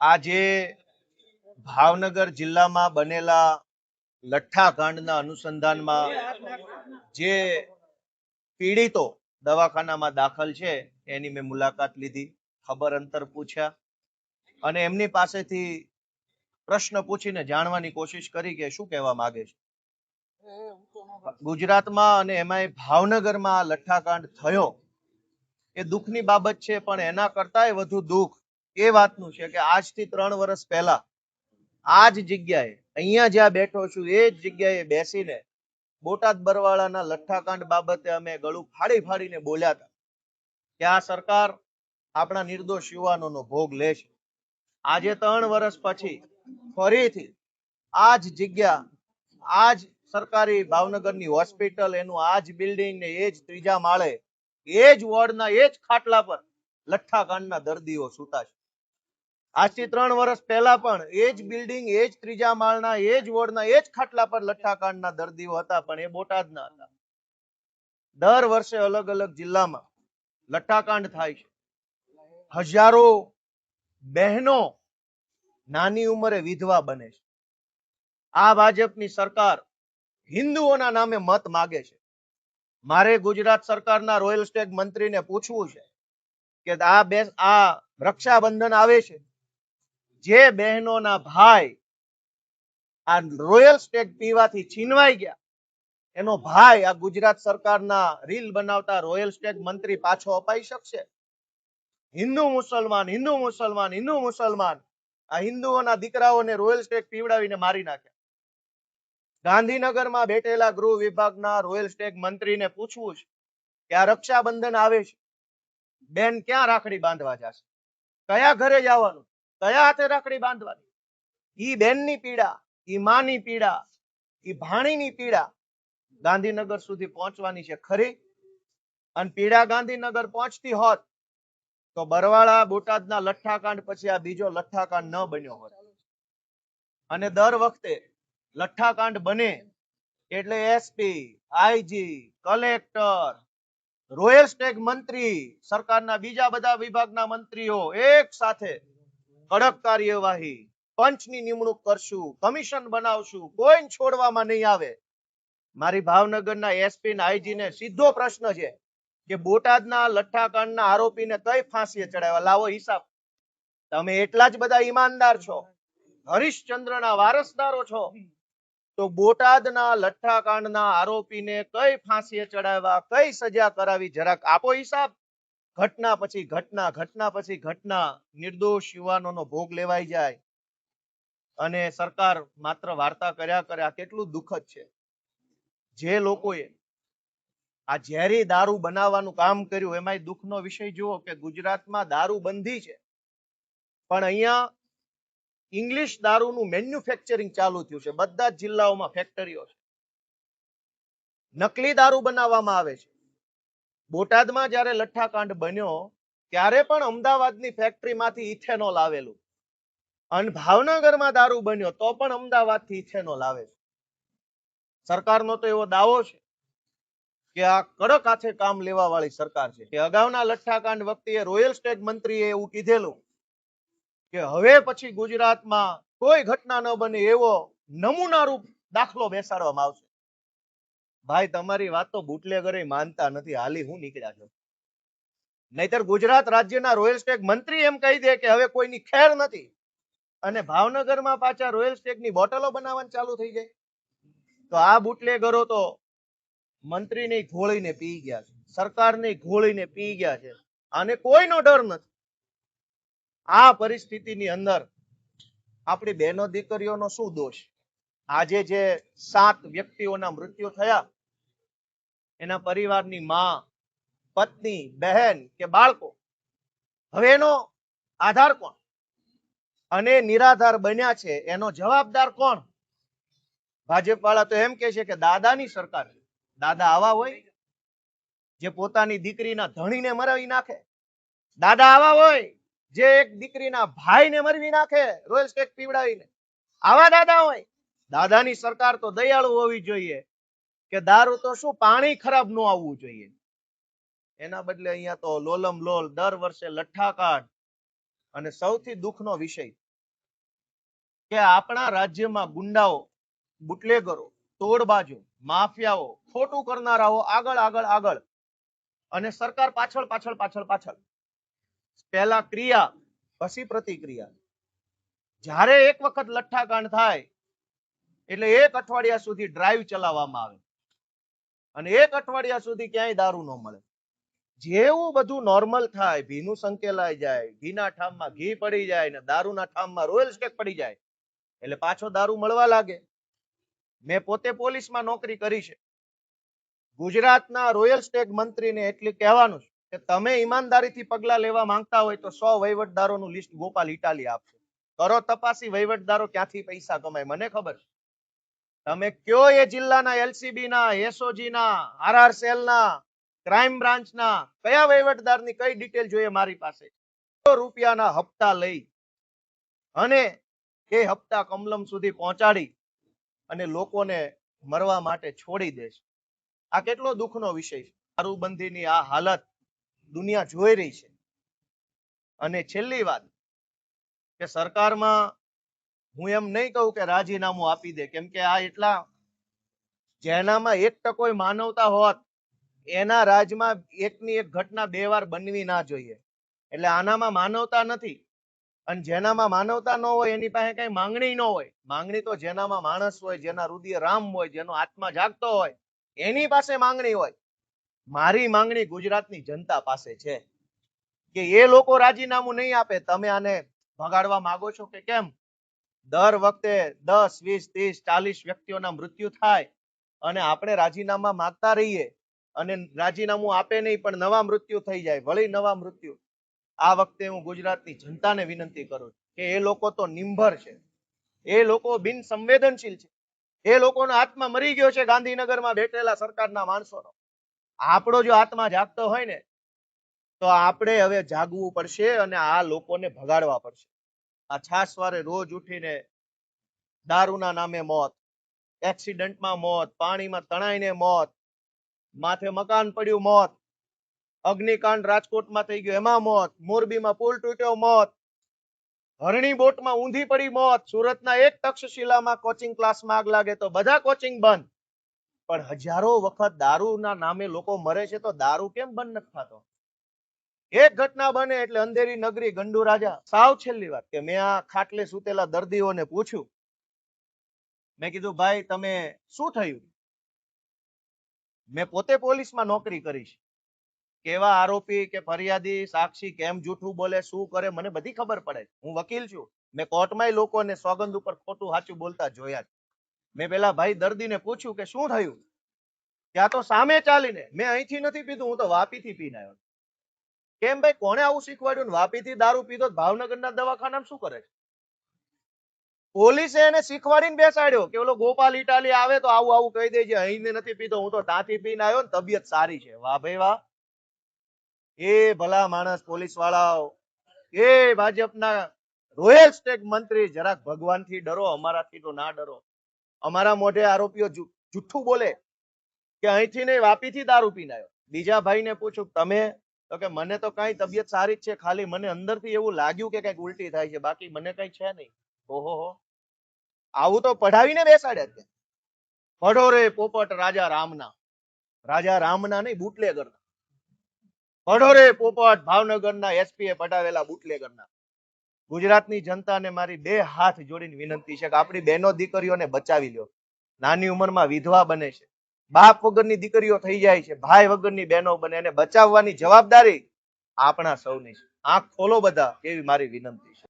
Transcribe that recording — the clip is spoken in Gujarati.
આજે ભાવનગર જિલ્લામાં બનેલા લઠ્ઠાકાંડના અનુસંધાનમાં જે પીડિતો દવાખાનામાં દાખલ છે એની મેં મુલાકાત લીધી, ખબર અંતર પૂછ્યા અને એમની પાસેથી પ્રશ્ન પૂછીને જાણવાની કોશિશ કરી કે શું કહેવા માંગે છે. ગુજરાતમાં અને એમાંય ભાવનગરમાં લઠ્ઠાકાંડ થયો એ દુઃખની બાબત છે, પણ એના કરતાંય વધુ દુઃખ એ વાતનું છે કે આજથી 3 વર્ષ પહેલા આ જ જગ્યાએ, અહીંયા જ્યાં બેઠો છું એ જ જગ્યાએ બેસીને બોટાદ બરવાળાના લઠ્ઠાકાંડ બાબતે અમે ગળું ફાડી ફાડીને બોલ્યા હતા કે આ સરકાર આપણા નિર્દોષ યુવાનોનો ભોગ લે છે. આજે 3 વર્ષ પછી ફરીથી આ જ જગ્યા, આ જ સરકારી ભાવનગરની હોસ્પિટલ, એનું આ જ બિલ્ડિંગ ને એ જ 3જા માળે એ જ વોર્ડના એ જ ખાટલા પર લઠ્ઠાકાંડના દર્દીઓ સૂતા છે. આજથી 3 વર્ષ પહેલા પણ એ જ બિલ્ડિંગ, એ જ 3જા માળના એ જ વોર્ડના એ જ ખાટલા પર લઠ્ઠાકાંડના દર્દીઓ હતા, પણ એ બોટાદના હતા. દર વર્ષે અલગ અલગ જિલ્લામાં લઠ્ઠાકાંડ થાય છે. હજારો બહેનો નાની ઉંમરે વિધવા બને છે. આ ભાજપની સરકાર હિન્દુઓના નામે મત માગે છે. મારે ગુજરાત સરકારના રોયલ સ્ટેગ મંત્રીને પૂછવું છે કે આ રક્ષાબંધન આવે છે, જે બહેનોના ભાઈ આ રોયલ સ્ટેગ પીવાથી છીનવાઈ ગયા, એનો ભાઈ આ ગુજરાત સરકારના રીલ બનાવતા રોયલ સ્ટેગ મંત્રી પાછો અપાઈ શકશે? હિન્દુ મુસલમાન, હિન્દુ મુસલમાન, હિન્દુ મુસલમાન, આ હિન્દુઓના દીકરાઓને રોયલ સ્ટેગ પીવડાવીને મારી નાખ્યા. ગાંધીનગરમાં બેઠેલા ગૃહ વિભાગના રોયલ સ્ટેગ મંત્રીને પૂછવું છે કે આ રક્ષાબંધન આવે છે, બેન ક્યાં રાખડી બાંધવા જશે? કયા ઘરે જવાનું? કયા હાથે રાખડી બાંધવાની? ઈ બેનની પીડા, ઈ માની પીડા, ઈ ભાણીની પીડા ગાંધીનગર સુધી પહોંચવાની છે ખરી? અને પીડા ગાંધીનગર પહોંચતી હોત તો બરવાળા બોટાદના લઠ્ઠાકાંડ પછી આ બીજો લઠ્ઠાકાંડ ન બન્યો હોત. અને દર વખતે લઠ્ઠાકાંડ બને એટલે SP, IG, collector, royal Stag મંત્રી, સરકારના બીજા બધા વિભાગના મંત્રીઓ એક સાથે કડક કાર્યવાહી, પંચની નિમણૂક કરશું, કમિશન બનાવશું, કોઈ છોડવામાં નહીં આવે. મારી ભાવનગરના એસપી ને આઈજી ને સીધો પ્રશ્ન છે કે બોટાદના લઠ્ઠાકાંડના આરોપીને કઈ ફાંસીએ ચડાવ્યા? લાવો હિસાબ. તમે એટલા જ બધા ઈમાનદાર છો, હરિશ્ચંદ્રના વારસદારો છો, તો બોટાદના લઠ્ઠાકાંડના આરોપીને કઈ ફાંસીએ ચડાવ્યા, કઈ સજા કરાવી, જરાક આપો હિસાબ. ઘટના પછી ઘટના, ઘટના પછી ઘટના, નિર્દોષ યુવાનોનો ભોગ લેવાઈ જાય અને સરકાર માત્ર વાર્તા કર્યા કરે. આ કેટલું દુઃખદ છે. જે લોકોએ આ ઝેરી દારૂ બનાવવાનું કામ કર્યું, એમાંય દુઃખનો વિષય જુઓ કે ગુજરાતમાં દારૂ બંધી છે, પણ અહીંયા ઇંગ્લિશ દારૂનું મેન્યુફેક્ચરિંગ ચાલુ થયું છે. બધા જ જિલ્લાઓમાં ફેક્ટરીઓ છે, નકલી દારૂ બનાવવામાં આવે છે. બોટાદમાં જ્યારે લઠ્ઠાકાંડ બન્યો ત્યારે પણ અમદાવાદની ફેક્ટરીમાંથી ઇથેનોલ આવેલું, અને ભાવનગરમાં દારૂ બન્યો તો પણ અમદાવાદથી ઇથેનોલ આવે છે. સરકારનો તો એવો દાવો છે કે આ કડક હાથે કામ લેવા વાળી સરકાર છે કે અગાઉના લઠ્ઠાકાંડ વખતે રોયલ સ્ટેગ મંત્રીએ એવું કીધેલું કે હવે પછી ગુજરાતમાં કોઈ ઘટના ન બને એવો નમૂનારૂપ દાખલો બેસાડવામાં આવશે. ભાઈ, તમારી વાત તો બુટલેગરે માનતા નથી, હાલી હું નીકળ્યા છો. નહીતર ગુજરાત રાજ્યના રોયલ સ્ટેગ મંત્રી એમ કહી દે કે હવે કોઈની ખેર નથી, અને ભાવનગરમાં પાછા રોયલ સ્ટેગની બોટલો બનાવવાનું ચાલુ થઈ જાય. તો આ બુટલેગરો તો મંત્રીને ઘોળીને પી ગયા છે, સરકારને ઘોળીને પી ગયા છે, આને કોઈનો ડર નથી. આ પરિસ્થિતિની અંદર આપણી બહેનો દીકરીઓનો શું દોષ? આજે જે 7 વ્યક્તિઓના મૃત્યુ થયા, એના પરિવારની માં, પત્ની, બહેન કે બાળકો, હવે એનો આધાર કોણ? અને નિરાધાર બન્યા છે એનો જવાબદાર કોણ? ભાજપ વાળા તો એમ કે છે કે દાદાની સરકાર. દાદા આવા હોય જે પોતાની દીકરીના ધણીને મરાવી નાખે? દાદા આવા હોય જે એક દીકરીના ભાઈને મરવી નાખે રોયલ સ્ટેગ પીવડાવીને? આવા દાદા હોય? દાદાની સરકાર તો દયાળુ હોવી જોઈએ કે દારૂ તો શું, પાણી ખરાબ ન આવવું જોઈએ. એના બદલે અહીંયા તો લોલમ લોલ દર વર્ષે લઠ્ઠાકાંડ. અને સૌથી દુઃખનો વિષય કે આપણા રાજ્યમાં ગુંડાઓ, બુટલેગરો, તોડબાજો, માફિયાઓ, ખોટું કરનારાઓ આગળ આગળ આગળ, અને સરકાર પાછળ પાછળ પાછળ પાછળ. પહેલા ક્રિયા પછી પ્રતિક્રિયા. જ્યારે એક વખત લઠ્ઠાકાંડ થાય એટલે એક અઠવાડિયા સુધી ડ્રાઈવ ચલાવવામાં આવે અને એક અઠવાડિયા સુધી ક્યાંય દારૂ ન મળે. જેવું બધું નોર્મલ થાય, ઘીનું સંકેલાઈ જાય, ઘીના ઠામમાં ઘી પડી જાય ને દારૂના ઠામમાં રોયલ સ્ટેક પડી જાય એટલે પાછો દારૂ મળવા લાગે. મેં પોતે પોલીસમાં નોકરી કરી છે. ગુજરાતના રોયલ સ્ટેક મંત્રીને એટલું કહેવાનું છે કે તમે ઈમાનદારીથી પગલા લેવા માંગતા હોય તો 100 વહીવટદારોનું લિસ્ટ ગોપાલ ઇટાલી આપશે. કરો તપાસી, વહીવટદારો ક્યાંથી પૈસા કમાય મને ખબર છે. તમે કયો એ જિલ્લાના એલસીબી ના, એસઓજી ના, આરઆર સેલ ના, ક્રાઇમ બ્રાન્ચ ના કયા વહીવટદારની કઈ ડિટેલ જોઈએ મારી પાસે. રૂપિયાના હપ્તા લઈ અને એ હપ્તા કમલમ સુધી પહોંચાડી અને લોકોને મરવા માટે છોડી દે છે. આ કેટલો દુઃખનો વિષય છે. દારૂબંધીની આ હાલત દુનિયા જોઈ રહી છે. અને છેલ્લી વાત કે સરકારમાં હું એમ નહીં કહું કે રાજીનામું આપી દે, કેમ કે આ એટલા જેનામાં 1% માનવતા હોત એના રાજમાં એકની એક ઘટના 2 વાર બનવી ના જોઈએ. એટલે આનામાં માનવતા નથી. અને જેનામાં માનવતા ન હોય એની પાસે કઈ માંગણી ન હોય. માંગણી તો જેનામાં માણસ હોય, જેના હૃદય રામ હોય, જેનો આત્મા જાગતો હોય એની પાસે માંગણી હોય. મારી માંગણી ગુજરાતની જનતા પાસે છે કે એ લોકો રાજીનામું નહીં આપે. તમે આને ભગાડવા માંગો છો કે કેમ? દર વખતે 10, 20, 30, 40 વ્યક્તિઓના મૃત્યુ થાય અને આપણે રાજીનામા માંગતા રહીએ અને રાજીનામું આપે નહીં પણ નવા મૃત્યુ થઈ જાય, વળી નવા મૃત્યુ. આ વખતે હું ગુજરાતની જનતાને વિનંતી કરું કે એ લોકો તો નિંભર છે, એ લોકો બિન સંવેદનશીલ છે, એ લોકોનો આત્મા મરી ગયો છે ગાંધીનગરમાં બેઠેલા સરકારના માણસોનો. આપણો જો આત્મા જાગતો હોય ને તો આપણે હવે જાગવું પડશે અને આ લોકોને ભગાડવા પડશે. આ છાસવારે રોજ ઉઠીને દારૂના નામે મોત, એક્સિડન્ટમાં મોત, પાણીમાં તણાઈને મોત, માથે મકાન પડ્યું મોત, અગ્નિકાંડ રાજકોટમાં થઈ ગયો એમાં મોત, મોરબીમાં પુલ તૂટ્યો મોત, હરણી બોટમાં ઊંધી પડી મોત, સુરતના એક તક્ષશિલામાં કોચિંગ ક્લાસમાં આગ લાગે તો બધા કોચિંગ બંધ. પણ હજારો વખત દારૂના નામે લોકો મરે છે તો દારૂ કેમ બંધ નથી થતો? એક ઘટના બને એટલે અંધેરી નગરી, ગંડુ રાજા. સાવ છેલ્લી વાત કે મેં આ ખાટલે સૂતેલા દર્દીઓને પૂછ્યું, મેં કીધું ભાઈ તમે શું થયું? મેં પોતે પોલીસમાં નોકરી કરી છે. કેવા આરોપી કે ફરિયાદી, સાક્ષી કેમ જૂઠું બોલે, શું કરે મને બધી ખબર પડે. હું વકીલ છું. મેં કોર્ટમાં લોકોને સોગંદ ઉપર ખોટું સાચું બોલતા જોયા છે. મેં પેલા ભાઈ દર્દીને પૂછ્યું કે શું થયું? ત્યાં તો સામે ચાલીને, મેં અહીંથી નથી પીધું, હું તો વાપીથી પીને આવ્યો. કેમ ભાઈ, કોણે આવું શીખવાડ્યું? વાપીથી દારૂ પીધો ભાવનગરના દવાખાનામાં શું કરે છે? પોલીસે એને શીખવાડીને બેસાડ્યો કે ઓલો ગોપાલ ઇટાલી આવે તો આવું આવું કહી દેજે, અહીં નથી પીધો, હું તો ત્યાંથી પીને આવ્યો ને તબિયત સારી છે. વાહ ભાઈ વાહ. એ ભલા માણસ પોલીસ વાળાઓ, એ ભાજપના રોયલ સ્ટેટ મંત્રી, જરાક ભગવાનથી ડરો, અમારાથી તો ના ડરો. અમારા મોઢે આરોપીઓ જુઠ્ઠું બોલે કે અહીંથી નહીં વાપીથી દારૂ પીને આવ્યો. બીજા ભાઈને પૂછું તમે, તો કે મને તો કઈ તબિયત સારી જ છે, ખાલી મને અંદરથી એવું લાગ્યું કે કઈક ઉલટી થાય છે, બાકી મને કઈ છે નહીં. ઓહો, આવું તો પઢાવીને બેસાડ્યા છે. પઢો રે પોપટ રાજા રામના. રાજા રામના નહીં, બુટલેગરના. પઢો રે પોપટ ભાવનગરના એસપીએ પઢાવેલા બુટલેગરના. ગુજરાતની જનતાને મારી 2 હાથ જોડીને વિનંતી છે કે આપણી બહેનો દીકરીઓને બચાવી લ્યો. નાની ઉંમરમાં વિધવા બને છે, બાપ વગરની દીકરીઓ થઈ જાય છે, ભાઈ વગરની બહેનો બને, એને બચાવવાની જવાબદારી આપણા સૌની છે. આંખ ખોલો બધા, એવી મારી વિનંતી છે.